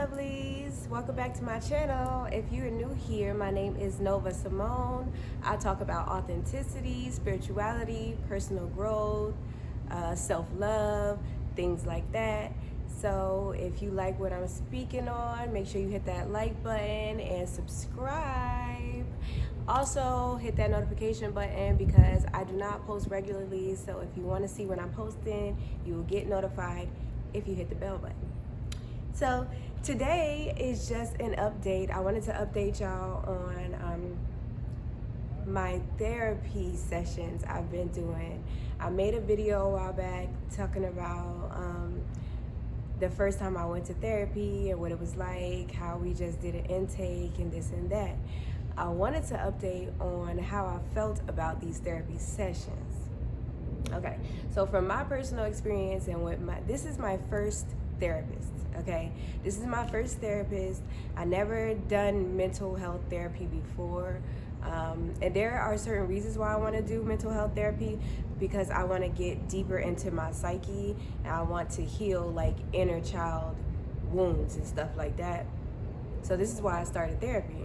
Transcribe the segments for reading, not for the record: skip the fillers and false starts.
lovelies, welcome back to my channel. If you're new here, my name is novaasimone. I talk about authenticity, spirituality, personal growth, self-love, things like that. So if you like what I'm speaking on, make sure you hit that like button and subscribe. Also hit that notification button because I do not post regularly, so if you want to see when I'm posting, you will get notified if you hit the bell button. So today is just an update. I wanted to update y'all on my therapy sessions I've been doing. I made a video a while back talking about the first time I went to therapy and what it was like, how we just did an intake and this and that. I wanted to update on how I felt about these therapy sessions. Okay, so from my personal experience and this is my first therapist, okay? This is my first therapist. I never done mental health therapy before. And there are certain reasons why I want to do mental health therapy, because I want to get deeper into my psyche and I want to heal like inner child wounds and stuff like that. So this is why I started therapy.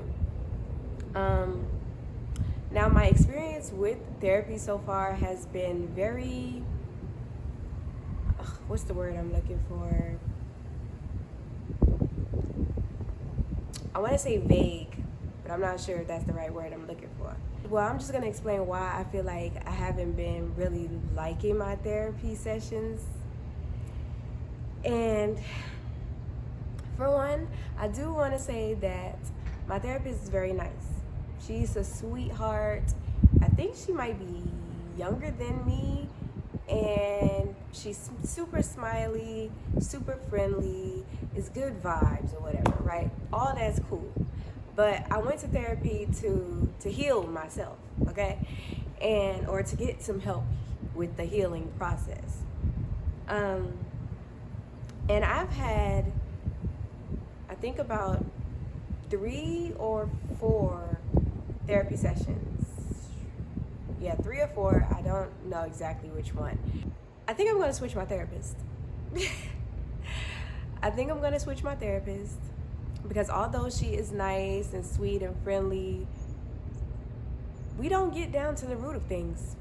Now my experience with therapy so far has been very, what's the word I'm looking for? I want to say vague, but I'm not sure if that's the right word I'm looking for. Well, I'm just going to explain why I feel like I haven't been really liking my therapy sessions. And for one, I do want to say that my therapist is very nice. She's a sweetheart. I think she might be younger than me, and she's super smiley, super friendly, is good vibes or whatever, right? All that's cool. But I went to therapy to heal myself, okay? Or to get some help with the healing process. And I've had, I think about 3 or 4 therapy sessions. Yeah, 3 or 4. I don't know exactly which one. I think I'm going to switch my therapist. I think I'm going to switch my therapist because although she is nice and sweet and friendly, we don't get down to the root of things.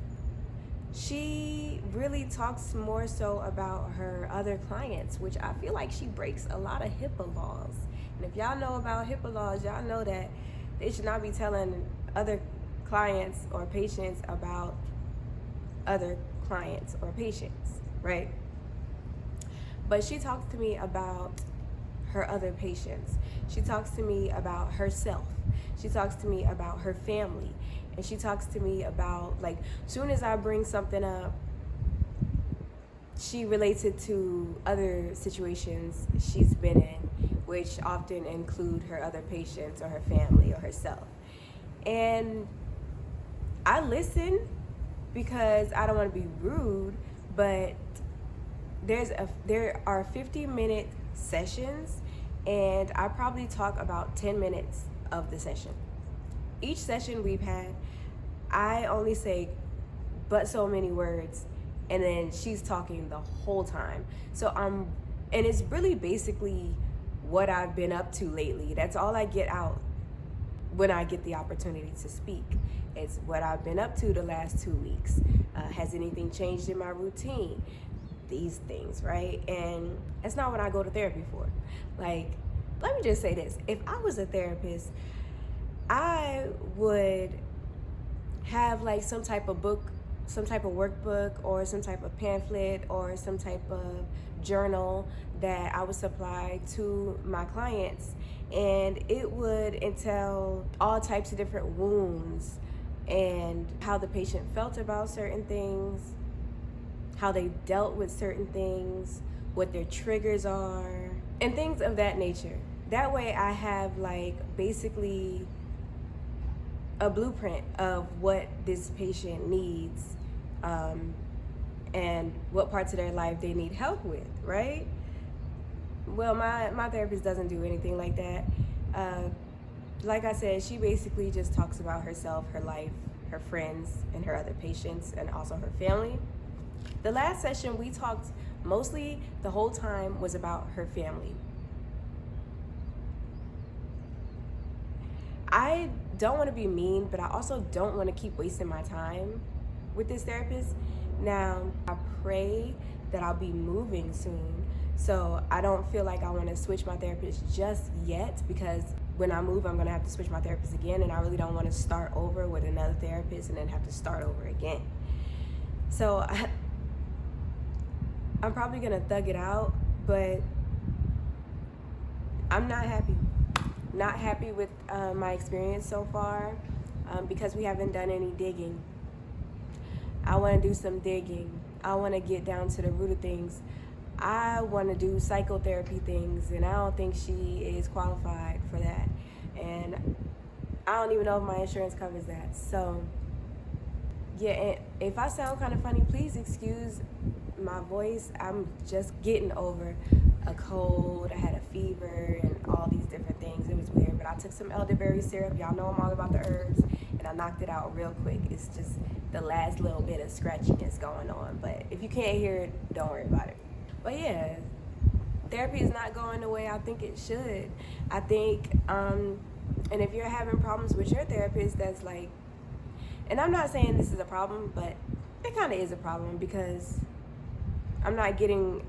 She really talks more so about her other clients, which I feel like she breaks a lot of HIPAA laws. And if y'all know about HIPAA laws, y'all know that they should not be telling other clients or patients about other clients or patients, right? But she talks to me about her other patients. She talks to me about herself. She talks to me about her family. And she talks to me about, like, soon as I bring something up, she relates it to other situations she's been in, which often include her other patients or her family or herself. And I listen because I don't want to be rude, but there are 50-minute sessions, and I probably talk about 10 minutes of the session. Each session we've had, I only say but so many words, and then she's talking the whole time. And it's really basically what I've been up to lately. That's all I get out when I get the opportunity to speak. It's what I've been up to the last 2 weeks. Has anything changed in my routine? These things, right? And that's not what I go to therapy for. Like, let me just say this. If I was a therapist, I would have like some type of book, some type of workbook, or some type of pamphlet, or some type of journal that I would supply to my clients, and it would entail all types of different wounds and how the patient felt about certain things, how they dealt with certain things, what their triggers are, and things of that nature. That way I have like basically a blueprint of what this patient needs, and what parts of their life they need help with, right? Well, my therapist doesn't do anything like that. Like I said, she basically just talks about herself, her life, her friends, and her other patients, and also her family. The last session we talked mostly the whole time was about her family. I don't want to be mean, but I also don't want to keep wasting my time with this therapist. Now, I pray that I'll be moving soon, so I don't feel like I want to switch my therapist just yet, because when I move, I'm going to have to switch my therapist again, and I really don't want to start over with another therapist and then have to start over again. So I'm probably going to thug it out, but I'm not happy. Not happy with my experience so far, because we haven't done any digging. I want to do some digging. I want to get down to the root of things. I want to do psychotherapy things, and I don't think she is qualified for that. And I don't even know if my insurance covers that. So, yeah, and if I sound kind of funny, please excuse my voice. I'm just getting over a cold. I had a fever and all these different things. It was weird, but I took some elderberry syrup. Y'all know I'm all about the herbs, and I knocked it out real quick. It's just the last little bit of scratchiness going on, but if you can't hear it, don't worry about it. But yeah, therapy is not going the way I think it should. I think, and if you're having problems with your therapist, that's like, and I'm not saying this is a problem, but it kind of is a problem, because I'm not getting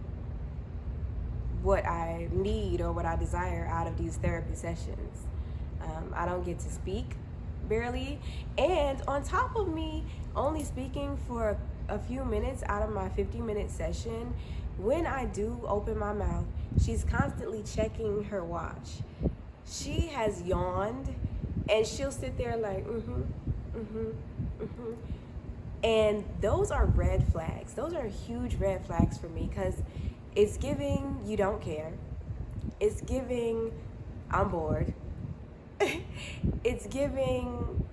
what I need or what I desire out of these therapy sessions. I don't get to speak, barely, and on top of me only speaking for a few minutes out of my 50-minute session, when I do open my mouth, she's constantly checking her watch. She has yawned, and she'll sit there like, and those are red flags. Those are huge red flags for me, because it's giving you don't care. It's giving I'm bored. It's giving,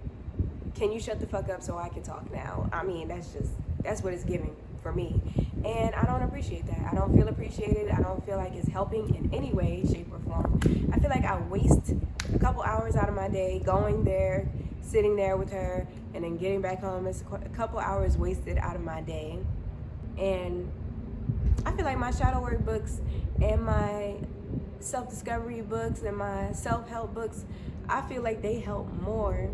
can you shut the fuck up so I can talk now? I mean, that's what it's giving for me. And I don't appreciate that. I don't feel appreciated. I don't feel like it's helping in any way, shape, or form. I feel like I waste a couple hours out of my day going there, sitting there with her, and then getting back home. It's a couple hours wasted out of my day. And I feel like my shadow work books and my self-discovery books and my self-help books, I feel like they help more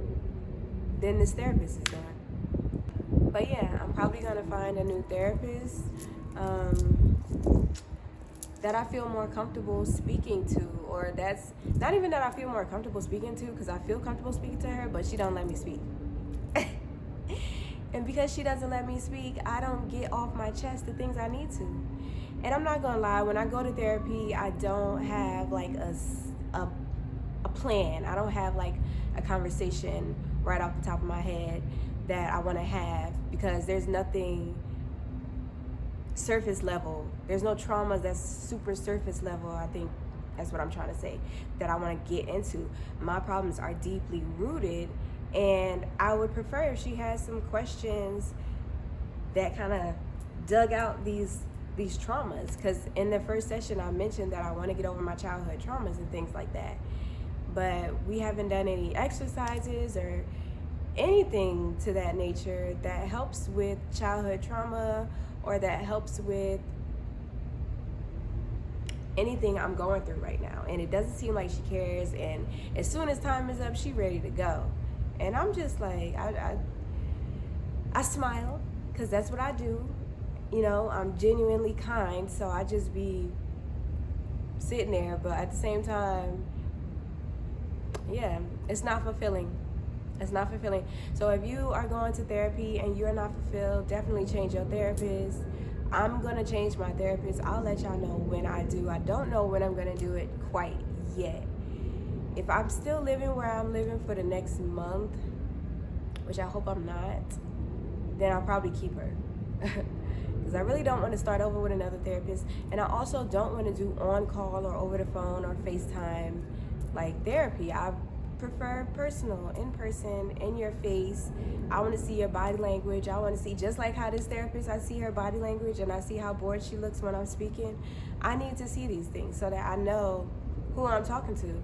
than this therapist is doing. But yeah, I'm probably gonna find a new therapist that I feel more comfortable speaking to, or that's not even that I feel more comfortable speaking to, because I feel comfortable speaking to her, but she don't let me speak. And because she doesn't let me speak, I don't get off my chest the things I need to. And I'm not gonna lie, when I go to therapy, I don't have like a plan. I don't have like a conversation right off the top of my head that I want to have, because there's nothing surface level. There's no traumas that's super surface level, I think that's what I'm trying to say, that I want to get into. My problems are deeply rooted, and I would prefer if she has some questions that kind of dug out these traumas, because in the first session I mentioned that I want to get over my childhood traumas and things like that, but we haven't done any exercises or anything to that nature that helps with childhood trauma, or that helps with anything I'm going through right now. And it doesn't seem like she cares, and as soon as time is up, she ready to go. And I'm just like, I smile, because that's what I do. You know, I'm genuinely kind, so I just be sitting there, but at the same time, yeah, it's not fulfilling. It's not fulfilling. So if you are going to therapy and you're not fulfilled, definitely change your therapist. I'm gonna change my therapist. I'll let y'all know when I do. I don't know when I'm gonna do it quite yet. If I'm still living where I'm living for the next month, which I hope I'm not, then I'll probably keep her. Because I really don't want to start over with another therapist. And I also don't want to do on-call or over the phone or FaceTime like therapy. I prefer personal, in person, in your face. I want to see your body language. I want to see, just like how this therapist, I see her body language and I see how bored she looks when I'm speaking. I need to see these things so that I know who I'm talking to,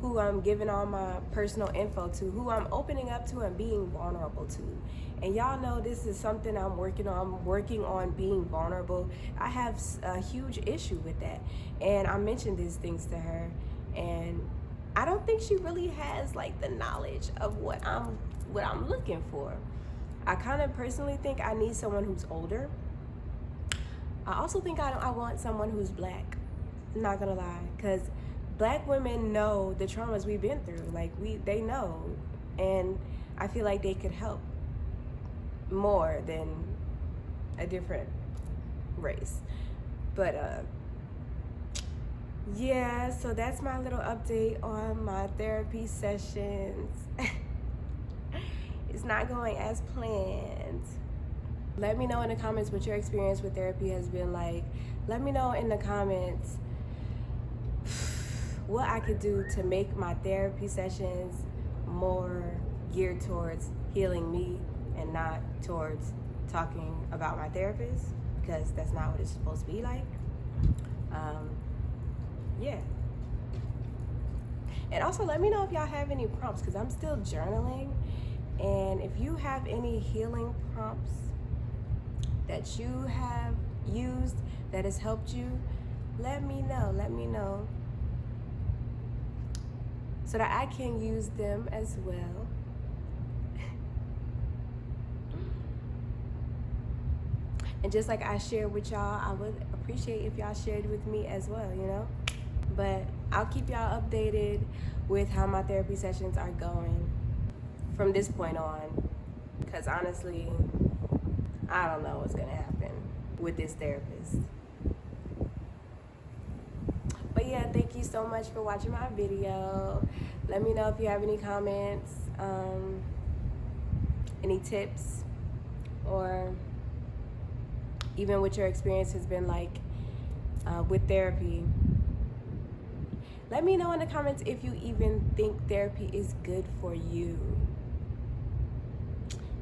who I'm giving all my personal info to, who I'm opening up to and being vulnerable to. And y'all know this is something I'm working on. I'm working on being vulnerable. I have a huge issue with that. And I mentioned these things to her, and I don't think she really has like the knowledge of what I'm looking for. I kind of personally think I need someone who's older. I also think I want someone who's black. I'm not gonna lie, because black women know the traumas we've been through. Like they know, and I feel like they could help more than a different race. But yeah, so that's my little update on my therapy sessions. It's not going as planned. Let me know in the comments what your experience with therapy has been like. Let me know in the comments what I could do to make my therapy sessions more geared towards healing me and not towards talking about my therapist, because that's not what it's supposed to be like. Yeah. And also let me know if y'all have any prompts, because I'm still journaling. And if you have any healing prompts that you have used that has helped you, let me know so that I can use them as well. And just like I shared with y'all, I would appreciate if y'all shared with me as well, you know? But I'll keep y'all updated with how my therapy sessions are going from this point on, because honestly, I don't know what's gonna happen with this therapist. But yeah, thank you so much for watching my video. Let me know if you have any comments, any tips, or even what your experience has been like with therapy. Let me know in the comments if you even think therapy is good for you.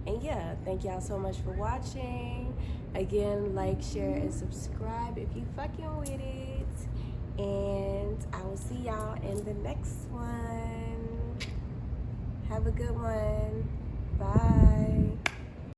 And yeah, thank y'all so much for watching. Again, like, share, and subscribe if you fucking with it. And I will see y'all in the next one. Have a good one. Bye.